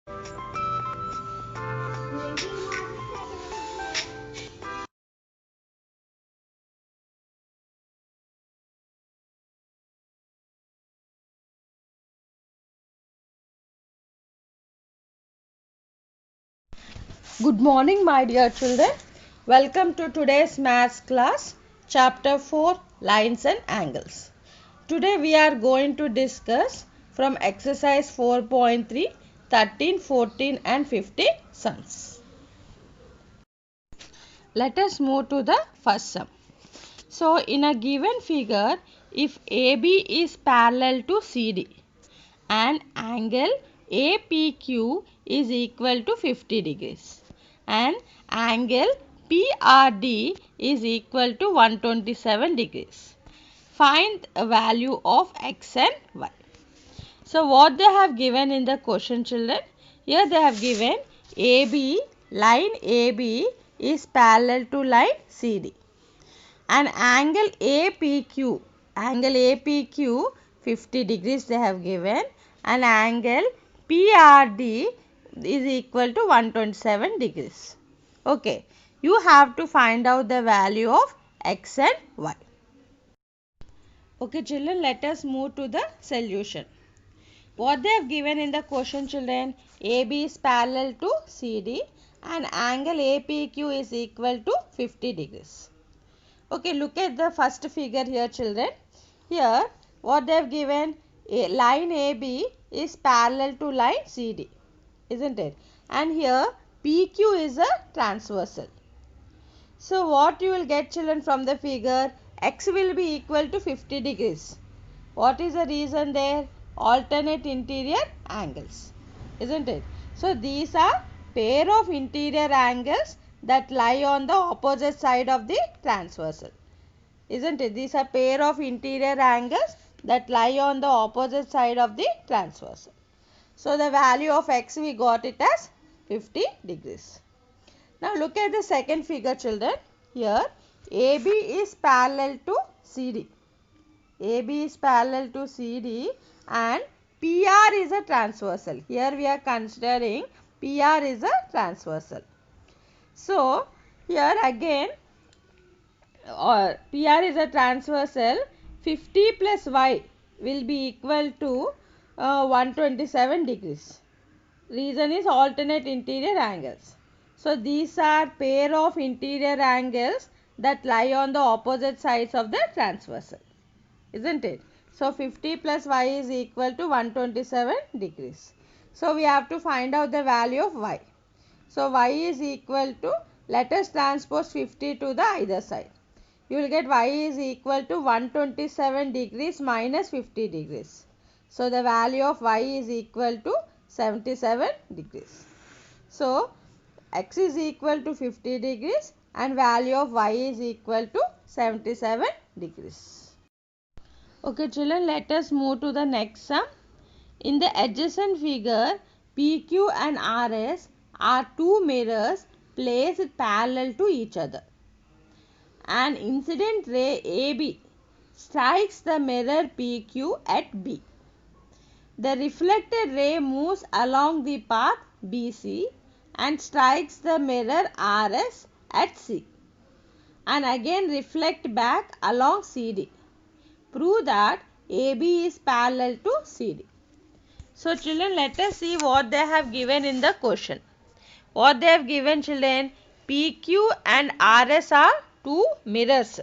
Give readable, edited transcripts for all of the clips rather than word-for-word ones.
Good morning, my dear children. Welcome to today's maths class, chapter 4, lines and angles. Today we are going to discuss from exercise 4.3, 13, 14 and 15 sums. Let us move to the first sum. So, in a given figure, if AB is parallel to CD and angle APQ is equal to 50 degrees and angle PRD is equal to 127 degrees. Find a value of x and y. So what they have given in the question, children? Here they have given AB, line AB is parallel to line CD and angle APQ 50 degrees they have given and angle PRD is equal to 127 degrees. Okay, you have to find out the value of x and y. Okay children, let us move to the solution. What they have given in the question, children? AB is parallel to CD and angle APQ is equal to 50 degrees. Okay, look at the first figure here, children. Here, what they have given, line AB is parallel to line CD, isn't it? And here, PQ is a transversal. So, what you will get, children, from the figure? X will be equal to 50 degrees. What is the reason there? Alternate interior angles, isn't it? So, these are pair of interior angles that lie on the opposite side of the transversal. Isn't it? These are pair of interior angles that lie on the opposite side of the transversal. So, the value of x we got it as 50 degrees. Now, look at the second figure, children. Here, AB is parallel to CD. AB is parallel to CD and PR is a transversal. Here we are considering PR is a transversal. So, here again PR is a transversal, 50 plus y will be equal to 127 degrees. Reason is alternate interior angles. So, these are pair of interior angles that lie on the opposite sides of the transversal, isn't it? So, 50 plus y is equal to 127 degrees. So, we have to find out the value of y. So, y is equal to, let us transpose 50 to the either side. You will get y is equal to 127 degrees minus 50 degrees. So, the value of y is equal to 77 degrees. So, x is equal to 50 degrees and value of y is equal to 77 degrees. Okay children, let us move to the next sum. In the adjacent figure, PQ and RS are two mirrors placed parallel to each other. An incident ray AB strikes the mirror PQ at B. The reflected ray moves along the path BC and strikes the mirror RS at C and again reflect back along CD. Prove that AB is parallel to CD. So children, let us see what they have given in the question. What they have given, children? PQ and RS are two mirrors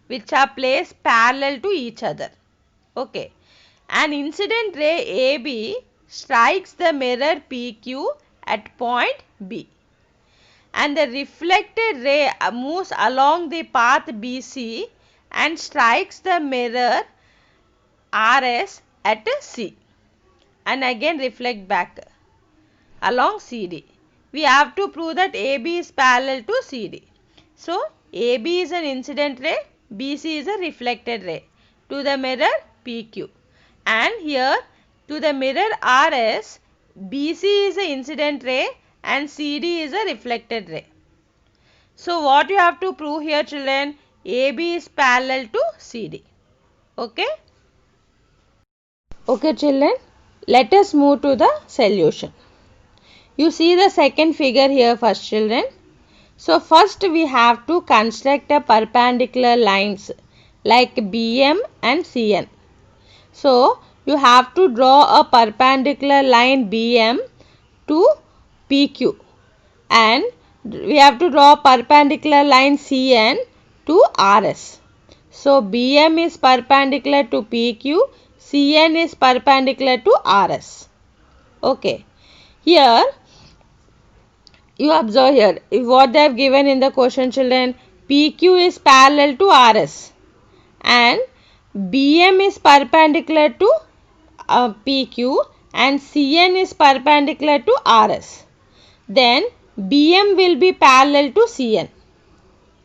which are placed parallel to each other. Okay. An incident ray AB strikes the mirror PQ at point B. And the reflected ray moves along the path BC and strikes the mirror RS at C. And again reflect back along CD. We have to prove that AB is parallel to CD. So, AB is an incident ray, BC is a reflected ray to the mirror PQ. And here to the mirror RS, BC is an incident ray and CD is a reflected ray. So, what you have to prove here, children? AB is parallel to CD. Okay? Okay, children. Let us move to the solution. You see the second figure here first, children. So first we have to construct a perpendicular lines like BM and CN. So you have to draw a perpendicular line BM to PQ, and we have to draw a perpendicular line CN to RS. So BM is perpendicular to PQ, CN is perpendicular to RS. Okay. Here you observe here what they have given in the question, children. PQ is parallel to RS and BM is perpendicular to PQ and CN is perpendicular to RS. Then BM will be parallel to CN.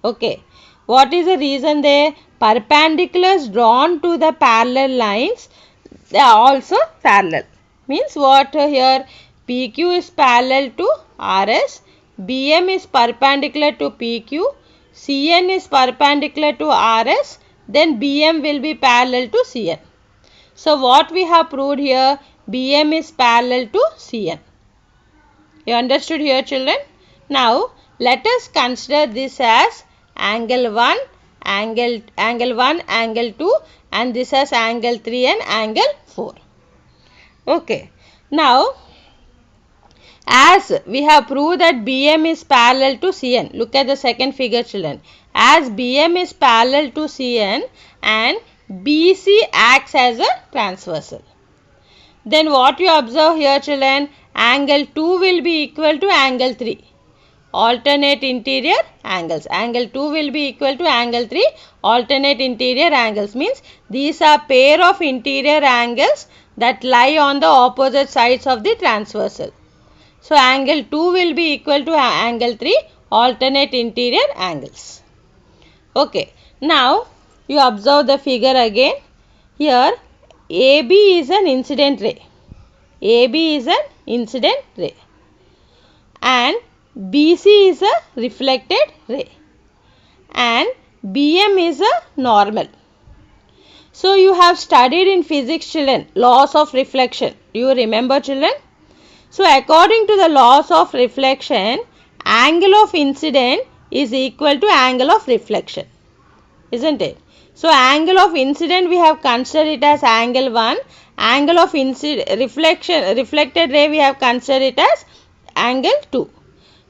Okay. What is the reason there? Perpendiculars drawn to the parallel lines, they are also parallel. Means what here? PQ is parallel to RS, BM is perpendicular to PQ, CN is perpendicular to RS, then BM will be parallel to CN. So what we have proved here? BM is parallel to CN. You understood here, children? Now let us consider this as angle 1, angle 1, angle 2, and this as angle 3 and angle 4. Okay. Now as we have proved that BM is parallel to CN, look at the second figure, children. As BM is parallel to CN and BC acts as a transversal, then what you observe here, children? Angle 2 will be equal to angle 3. Alternate interior angles. Angle 2 will be equal to angle 3. Alternate interior angles means these are pair of interior angles that lie on the opposite sides of the transversal. So angle 2 will be equal to angle 3, alternate interior angles. Okay. Now you observe the figure again. Here AB is an incident ray. AB is an incident ray. And BC is a reflected ray. And BM is a normal. So you have studied in physics, children, laws of reflection. Do you remember, children? So according to the laws of reflection, angle of incident is equal to angle of reflection, isn't it? So angle of incident we have considered it as angle 1, angle of reflected ray we have considered it as angle 2.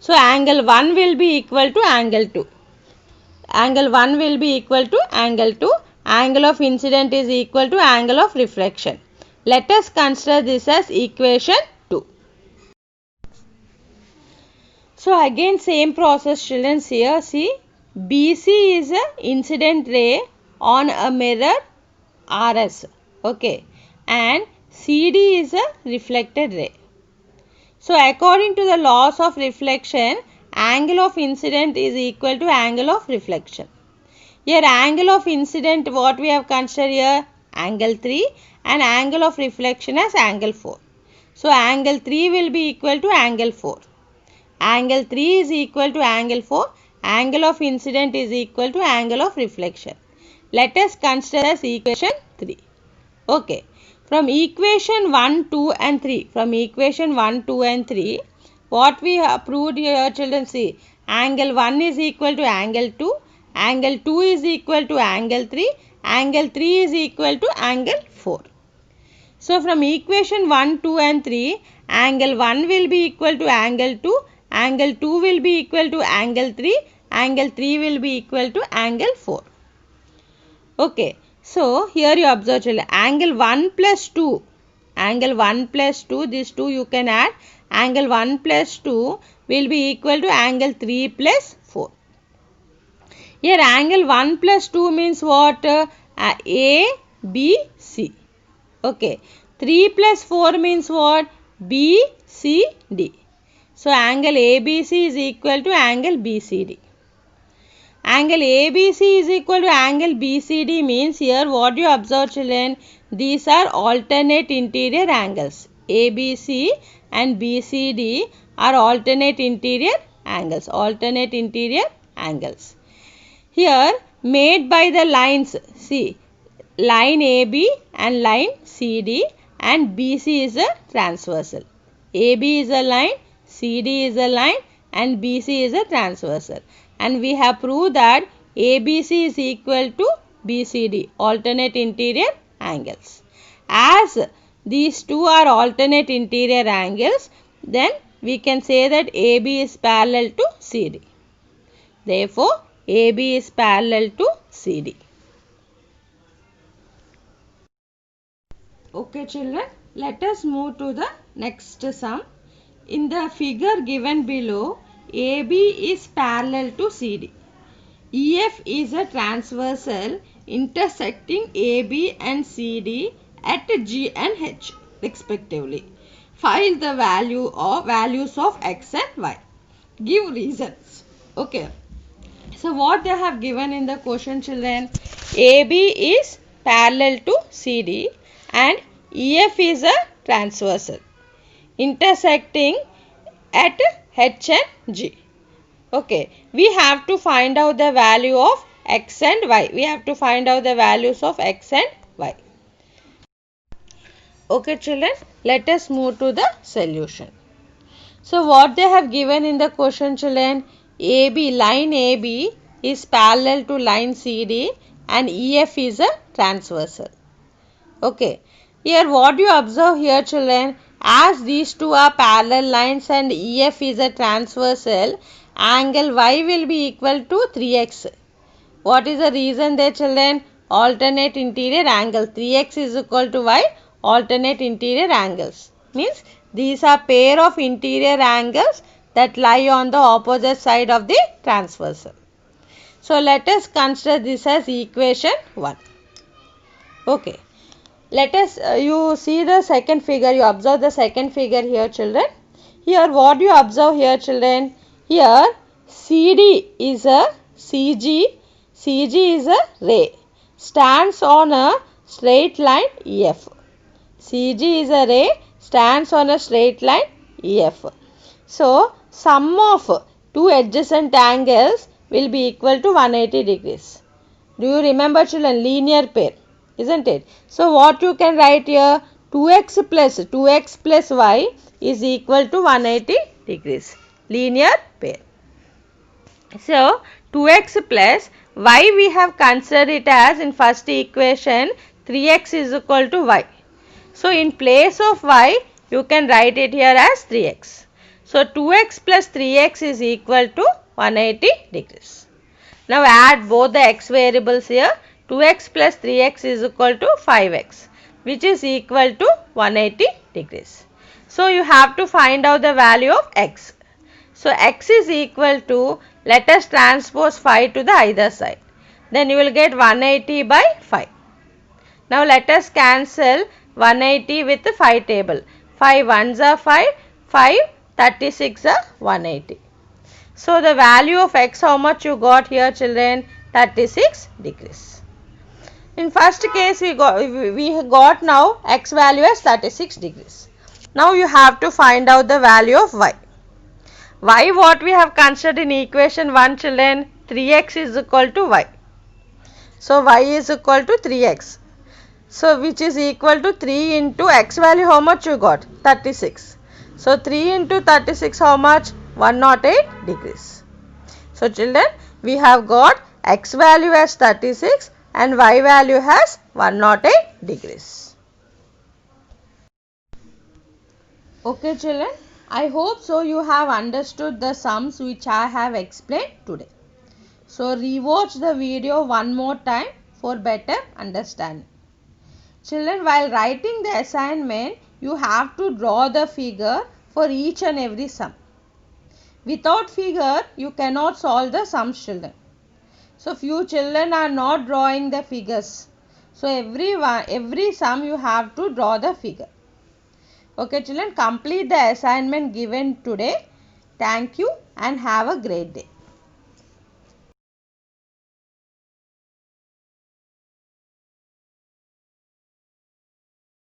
So angle 1 will be equal to angle 2. Angle 1 will be equal to angle 2. Angle of incident is equal to angle of reflection. Let us consider this as equation 2. So again same process, children. Here see, BC is a incident ray on a mirror RS. Okay. And CD is a reflected ray. So according to the laws of reflection, angle of incident is equal to angle of reflection. Here angle of incident what we have considered here? Angle 3, and angle of reflection as angle 4. So angle 3 will be equal to angle 4. Angle 3 is equal to angle 4. Angle of incident is equal to angle of reflection. Let us consider as equation 3. Okay. From equation 1, 2 and 3, what we have proved here, children, see, angle 1 is equal to angle 2, angle 2 is equal to angle 3, angle 3 is equal to angle 4. So from equation 1, 2 and 3, angle 1 will be equal to angle 2, angle 2 will be equal to angle 3, angle 3 will be equal to angle 4. Okay. So here you observe, children, angle 1 plus 2, these two you can add, angle 1 plus 2 will be equal to angle 3 plus 4. Here angle 1 plus 2 means what? A, B, C. Okay. 3 plus 4 means what? B, C, D. So angle ABC is equal to angle BCD. Angle ABC is equal to angle BCD means here what you observe, children? These are alternate interior angles. ABC and BCD are alternate interior angles. Here made by the lines, see, line AB and line CD, and BC is a transversal. AB is a line, CD is a line and BC is a transversal. And we have proved that ABC is equal to BCD, alternate interior angles. As these two are alternate interior angles, then we can say that AB is parallel to CD. Therefore, AB is parallel to CD. Okay children, let us move to the next sum. In the figure given below, AB is parallel to CD. EF is a transversal intersecting AB and CD at G and H respectively. Find the values of X and Y. Give reasons. Okay. So what they have given in the question children, AB is parallel to CD and EF is a transversal intersecting at H and G. Okay, we have to find out the value of X and Y. We have to find out the values of X and Y. Okay children, let us move to the solution. So what they have given in the question children, line AB is parallel to line CD and EF is a transversal. Okay, here what you observe here children, as these two are parallel lines and EF is a transversal, angle Y will be equal to 3x. What is the reason there children? Alternate interior angle. 3x is equal to Y, alternate interior angles. Means these are pair of interior angles that lie on the opposite side of the transversal. So let us consider this as equation 1. Okay. Let us, you see the second figure, you observe the second figure here children. Here what you observe here children, here CD is a CG is a ray, stands on a straight line EF. CG is a ray, stands on a straight line EF. So sum of two adjacent angles will be equal to 180 degrees. Do you remember children, linear pair, isn't it? So what you can write here, 2x plus y is equal to 180 degrees, linear pair. So 2x plus y we have considered it as in first equation 3x is equal to y. So in place of y you can write it here as 3x. So 2x plus 3x is equal to 180 degrees. Now add both the x variables here. 2x plus 3x is equal to 5x, which is equal to 180 degrees. So you have to find out the value of x. So x is equal to, let us transpose 5 to the either side. Then you will get 180 by 5. Now let us cancel 180 with the 5 table. 5 ones are 5, 5 36 are 180. So the value of x, how much you got here children? 36 degrees. In first case we got now x value as 36 degrees. Now you have to find out the value of y. Y what we have considered in equation 1 children, 3x is equal to y. So y is equal to 3x. So which is equal to 3 into x value, how much you got? 36. So 3 into 36 how much? 108 degrees. So children, we have got x value as 36 and y value as 108 degrees. Okay children, I hope so you have understood the sums which I have explained today. So rewatch the video one more time for better understanding. Children, while writing the assignment, you have to draw the figure for each and every sum. Without figure, you cannot solve the sums children. So few children are not drawing the figures. So every sum you have to draw the figure. Okay children, complete the assignment given today. Thank you and have a great day.